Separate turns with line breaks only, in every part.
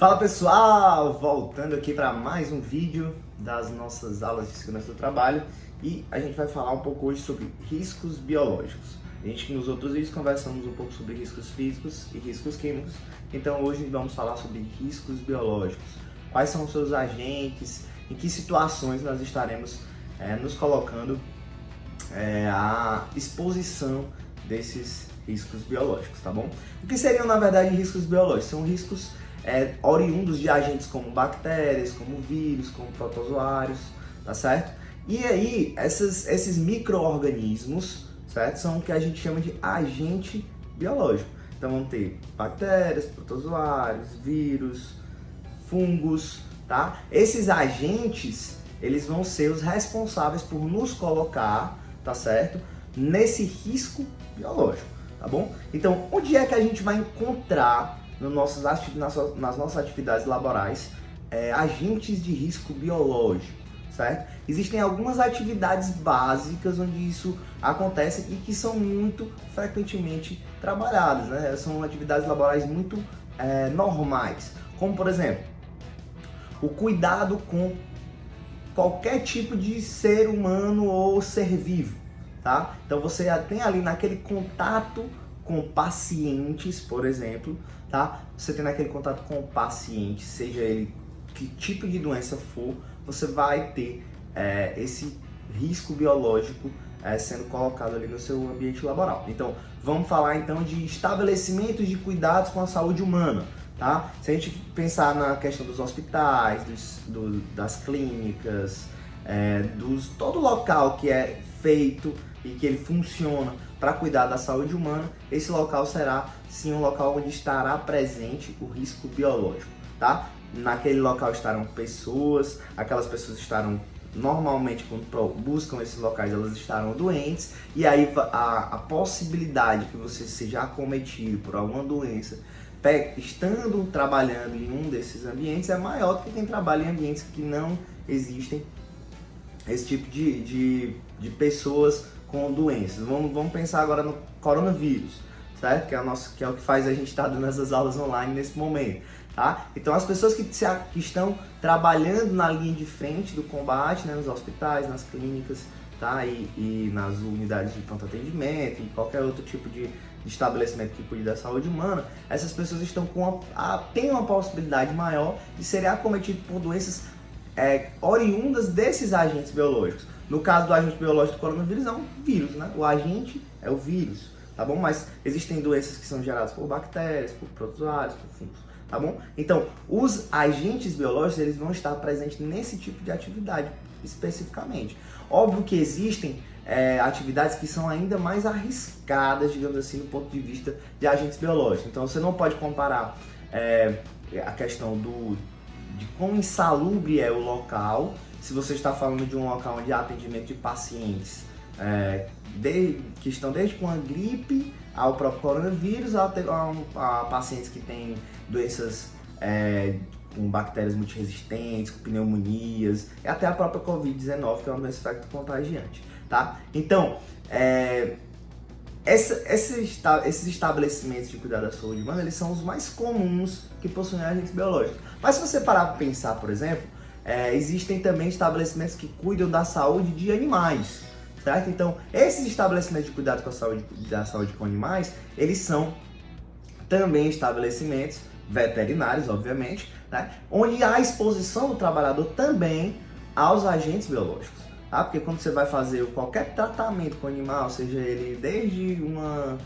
Fala pessoal, voltando aqui para mais um vídeo das nossas aulas de segurança do trabalho e a gente vai falar um pouco hoje sobre riscos biológicos. A gente nos outros vídeos conversamos um pouco sobre riscos físicos e riscos químicos, então hoje vamos falar sobre riscos biológicos. Quais são os seus agentes, em que situações nós estaremos nos colocando à exposição desses riscos biológicos, tá bom? O que seriam na verdade riscos biológicos? São riscos oriundos de agentes como bactérias, como vírus, como protozoários, tá certo? E aí, esses micro-organismos, certo? São o que a gente chama de agente biológico. Então vão ter bactérias, protozoários, vírus, fungos, tá? Esses agentes, eles vão ser os responsáveis por nos colocar, tá certo? Nesse risco biológico, tá bom? Então, onde é que a gente vai encontrar nas nossas atividades laborais agentes de risco biológico, certo? Existem algumas atividades básicas onde isso acontece e que são muito frequentemente trabalhadas, né? São atividades laborais muito normais, como por exemplo, o cuidado com qualquer tipo de ser humano ou ser vivo, tá? Então você tem ali naquele contato com pacientes, por exemplo, tá? Você tem aquele contato com o paciente, seja ele que tipo de doença for, você vai ter esse risco biológico sendo colocado ali no seu ambiente laboral. Então, vamos falar então de estabelecimentos de cuidados com a saúde humana, tá? Se a gente pensar na questão dos hospitais, das clínicas, todo local que é feito e que ele funciona para cuidar da saúde humana, esse local será sim um local onde estará presente o risco biológico, tá? Naquele local estarão pessoas, aquelas pessoas estarão normalmente quando buscam esses locais, elas estarão doentes, e aí a possibilidade que você seja acometido por alguma doença estando trabalhando em um desses ambientes é maior do que quem trabalha em ambientes que não existem esse tipo de pessoas com doenças. Vamos pensar agora no coronavírus, certo? Que é o que faz a gente estar dando essas aulas online nesse momento, tá? Então as pessoas que estão trabalhando na linha de frente do combate, né, nos hospitais, nas clínicas, tá? E nas unidades de pronto atendimento e qualquer outro tipo de estabelecimento que cuide da saúde humana, essas pessoas estão têm uma possibilidade maior de serem acometidas por doenças oriundas desses agentes biológicos. No caso do agente biológico do coronavírus é um vírus, né? O agente é o vírus, tá bom? Mas existem doenças que são geradas por bactérias, por protozoários, por fungos, tá bom? Então, os agentes biológicos, eles vão estar presentes nesse tipo de atividade, especificamente. Óbvio que existem atividades que são ainda mais arriscadas, digamos assim, do ponto de vista de agentes biológicos. Então, você não pode comparar a questão de quão insalubre é o local, se você está falando de um local onde há atendimento de pacientes que estão desde com a gripe ao próprio coronavírus, a pacientes que têm doenças com bactérias multiresistentes, com pneumonias, e até a própria Covid-19, que é uma doença infecto-contagiante, tá? Então, esses estabelecimentos de cuidado da saúde humana, eles são os mais comuns que possuem agentes biológicos. Mas se você parar para pensar, por exemplo, existem também estabelecimentos que cuidam da saúde de animais, certo? Então, esses estabelecimentos de cuidado com da saúde com animais, eles são também estabelecimentos veterinários, obviamente, né? Onde há exposição do trabalhador também aos agentes biológicos. Tá? Porque quando você vai fazer qualquer tratamento com o animal, seja ele desde uma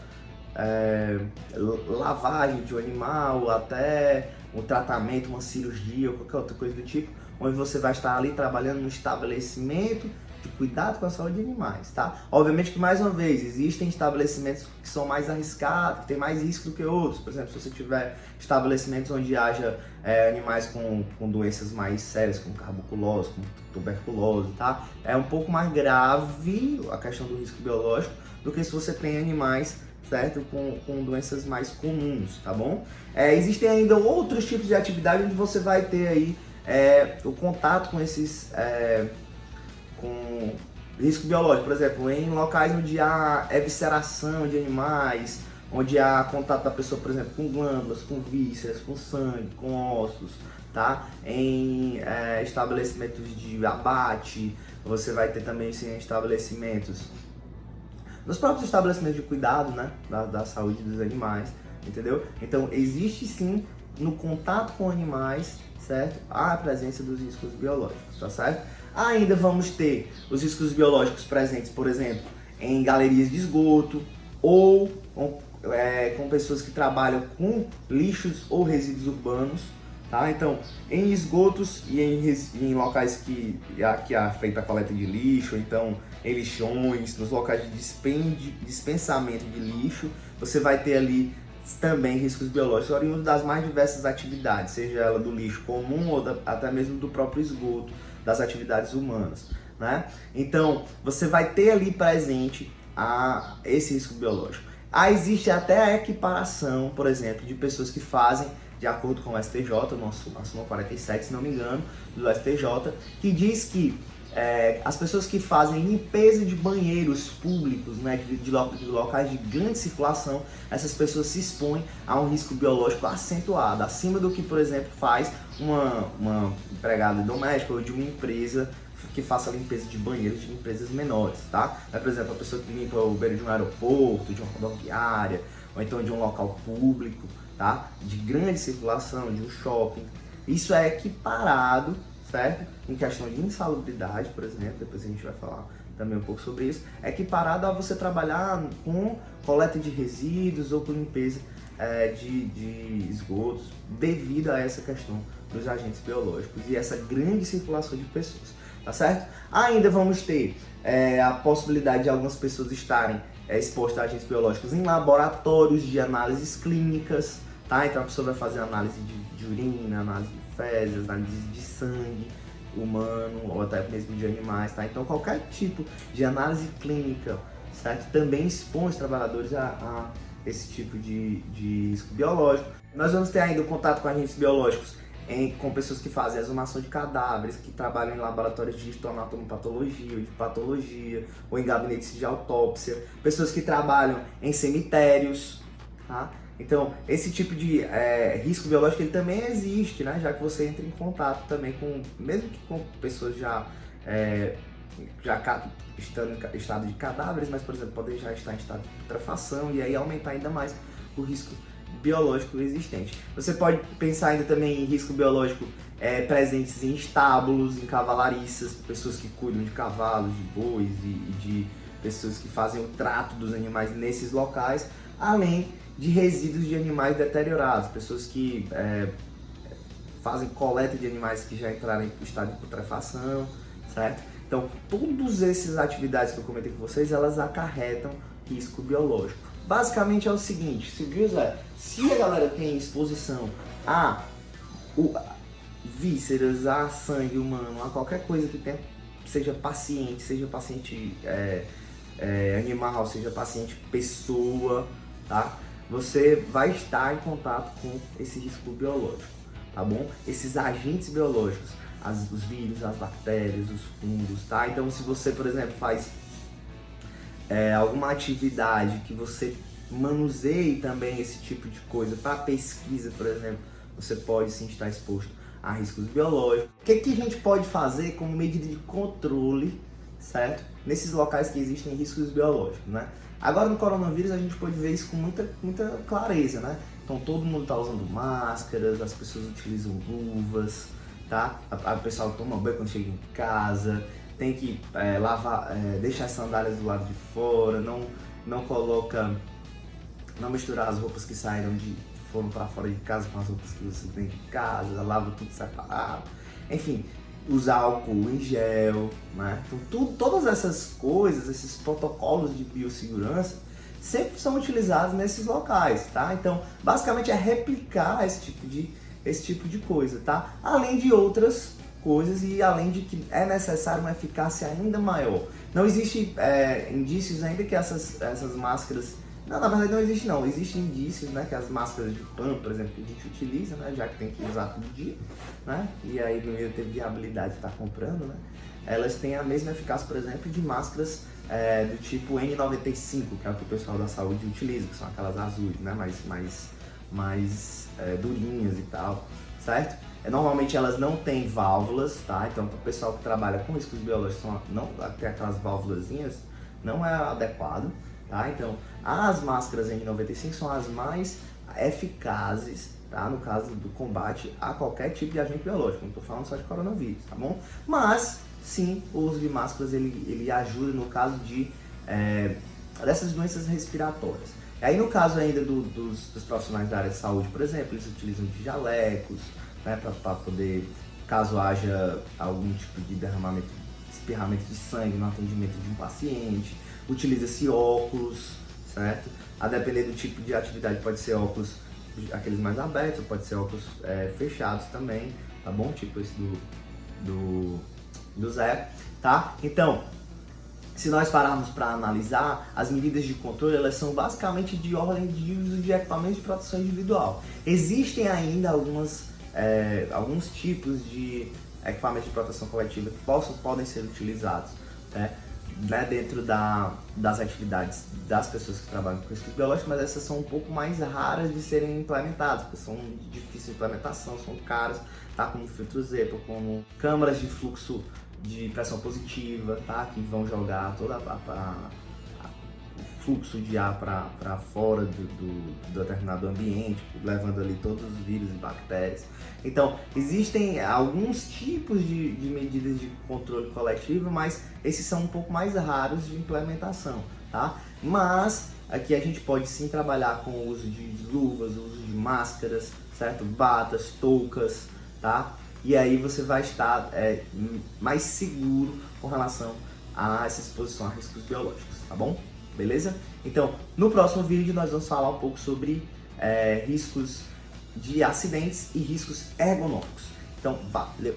lavagem de um animal até um tratamento, uma cirurgia ou qualquer outra coisa do tipo, onde você vai estar ali trabalhando no estabelecimento de cuidado com a saúde de animais, tá? Obviamente que, mais uma vez, existem estabelecimentos que são mais arriscados, que tem mais risco do que outros. Por exemplo, se você tiver estabelecimentos onde haja animais com doenças mais sérias, como carboculose, como tuberculose, tá? É um pouco mais grave a questão do risco biológico do que se você tem animais, certo? Com doenças mais comuns, tá bom? Existem ainda outros tipos de atividade onde você vai ter aí o contato com esses com risco biológico, por exemplo, em locais onde há evisceração de animais, onde há contato da pessoa, por exemplo, com glândulas, com vísceras, com sangue, com ossos, tá? Em estabelecimentos de abate, você vai ter também sim, estabelecimentos, nos próprios estabelecimentos de cuidado, né, da saúde dos animais, entendeu? Então existe sim, no contato com animais, certo? A presença dos riscos biológicos, tá certo? Ainda vamos ter os riscos biológicos presentes, por exemplo, em galerias de esgoto ou com pessoas que trabalham com lixos ou resíduos urbanos, tá? Então, em esgotos e em locais que há feita a coleta de lixo, então em lixões, nos locais de dispensamento de lixo, você vai ter ali também riscos biológicos oriundos das mais diversas atividades, seja ela do lixo comum ou até mesmo do próprio esgoto, das atividades humanas, né? Então, você vai ter ali presente esse risco biológico. Existe até a equiparação, por exemplo, de pessoas que fazem, de acordo com o STJ, a súmula 47, se não me engano, do STJ, que diz que as pessoas que fazem limpeza de banheiros públicos, né, de locais de grande circulação, essas pessoas se expõem a um risco biológico acentuado, acima do que, por exemplo, faz uma empregada doméstica ou de uma empresa que faça limpeza de banheiros de empresas menores, tá? Por exemplo, a pessoa que limpa o banheiro de um aeroporto, de uma rodoviária, ou então de um local público, tá? De grande circulação, de um shopping. Isso é equiparado, certo? Em questão de insalubridade, por exemplo, depois a gente vai falar também um pouco sobre isso, é equiparado a você trabalhar com coleta de resíduos ou com limpeza de esgotos, devido a essa questão dos agentes biológicos e essa grande circulação de pessoas, tá certo? Ainda vamos ter a possibilidade de algumas pessoas estarem expostas a agentes biológicos em laboratórios de análises clínicas, tá? Então a pessoa vai fazer análise de urina, análise de fezes, análise de sangue humano ou até mesmo de animais, tá? Então qualquer tipo de análise clínica, certo? Também expõe os trabalhadores a esse tipo de risco biológico. Nós vamos ter ainda o contato com agentes biológicos com pessoas que fazem exumação de cadáveres, que trabalham em laboratórios de histoanatomopatologia ou de patologia, ou em gabinetes de autópsia, pessoas que trabalham em cemitérios, tá? Então, esse tipo de risco biológico ele também existe, né? Já que você entra em contato também mesmo que com pessoas já estando em estado de cadáveres, mas, por exemplo, podem já estar em estado de putrefação e aí aumentar ainda mais o risco biológico existente. Você pode pensar ainda também em risco biológico presentes em estábulos, em cavalariças, pessoas que cuidam de cavalos, de bois e de pessoas que fazem o trato dos animais nesses locais, além de resíduos de animais deteriorados, pessoas que fazem coleta de animais que já entraram em estado de putrefação, certo? Então, todas essas atividades que eu comentei com vocês, elas acarretam risco biológico. Basicamente é o seguinte, se a galera tem exposição a vísceras, a sangue humano, a qualquer coisa que tenha, seja paciente animal, seja paciente pessoa, tá? Você vai estar em contato com esse risco biológico, tá bom? Esses agentes biológicos, os vírus, as bactérias, os fungos, tá? Então, se você, por exemplo, faz alguma atividade que você manuseie também esse tipo de coisa para pesquisa, por exemplo, você pode sim estar exposto a riscos biológicos. O que a gente pode fazer como medida de controle, certo? Nesses locais que existem riscos biológicos, né? Agora no coronavírus a gente pode ver isso com muita clareza, né? Então todo mundo está usando máscaras, as pessoas utilizam luvas, tá? O pessoal toma banho quando chega em casa, tem que deixar as sandálias do lado de fora, não misturar as roupas que foram para fora de casa com as roupas que você tem de casa, lava tudo separado, enfim, usar álcool em gel, né? Então, todas essas coisas, esses protocolos de biossegurança sempre são utilizados nesses locais, tá? Então, basicamente é replicar esse tipo de coisa, tá? Além de outras coisas e além de que é necessário uma eficácia ainda maior. Não existe indícios ainda que essas máscaras... Não, na verdade não existe não. Existem indícios, né, que as máscaras de pano, por exemplo, que a gente utiliza, né, já que tem que usar todo dia, né, e aí não ia ter viabilidade de estar comprando, né, elas têm a mesma eficácia, por exemplo, de máscaras do tipo N95, que é o que o pessoal da saúde utiliza, que são aquelas azuis, né? Mais durinhas e tal, certo? Normalmente elas não têm válvulas, tá? Então, para o pessoal que trabalha com riscos biológicos, não ter aquelas válvulazinhas, não é adequado, tá? Então, as máscaras N95 são as mais eficazes, tá? No caso do combate a qualquer tipo de agente biológico, não estou falando só de coronavírus, tá bom? Mas, sim, o uso de máscaras, ele ajuda no caso dessas doenças respiratórias. E aí, no caso ainda dos profissionais da área de saúde, por exemplo, eles utilizam de jalecos, né, para poder, caso haja algum tipo de derramamento, espirramento de sangue no atendimento de um paciente, utiliza-se óculos, certo? A depender do tipo de atividade, pode ser óculos aqueles mais abertos, pode ser óculos fechados também, tá bom? Tipo esse do Zé, tá? Então, se nós pararmos para analisar, as medidas de controle, elas são basicamente de ordem de uso de equipamentos de proteção individual. Existem ainda alguns tipos de equipamentos de proteção coletiva que podem ser utilizados, né, dentro das atividades das pessoas que trabalham com riscos biológicos, mas essas são um pouco mais raras de serem implementadas, porque são de difícil implementação, são caras, tá, como filtros EPA, como câmaras de fluxo de pressão positiva, tá, que vão jogar toda o fluxo de ar para fora do determinado ambiente, levando ali todos os vírus e bactérias. Então, existem alguns tipos de medidas de controle coletivo, mas esses são um pouco mais raros de implementação, tá? Mas aqui a gente pode sim trabalhar com o uso de luvas, o uso de máscaras, certo? Batas, toucas, tá? E aí você vai estar mais seguro com relação a essa exposição a riscos biológicos, tá bom? Beleza? Então, no próximo vídeo nós vamos falar um pouco sobre riscos de acidentes e riscos ergonômicos. Então, valeu!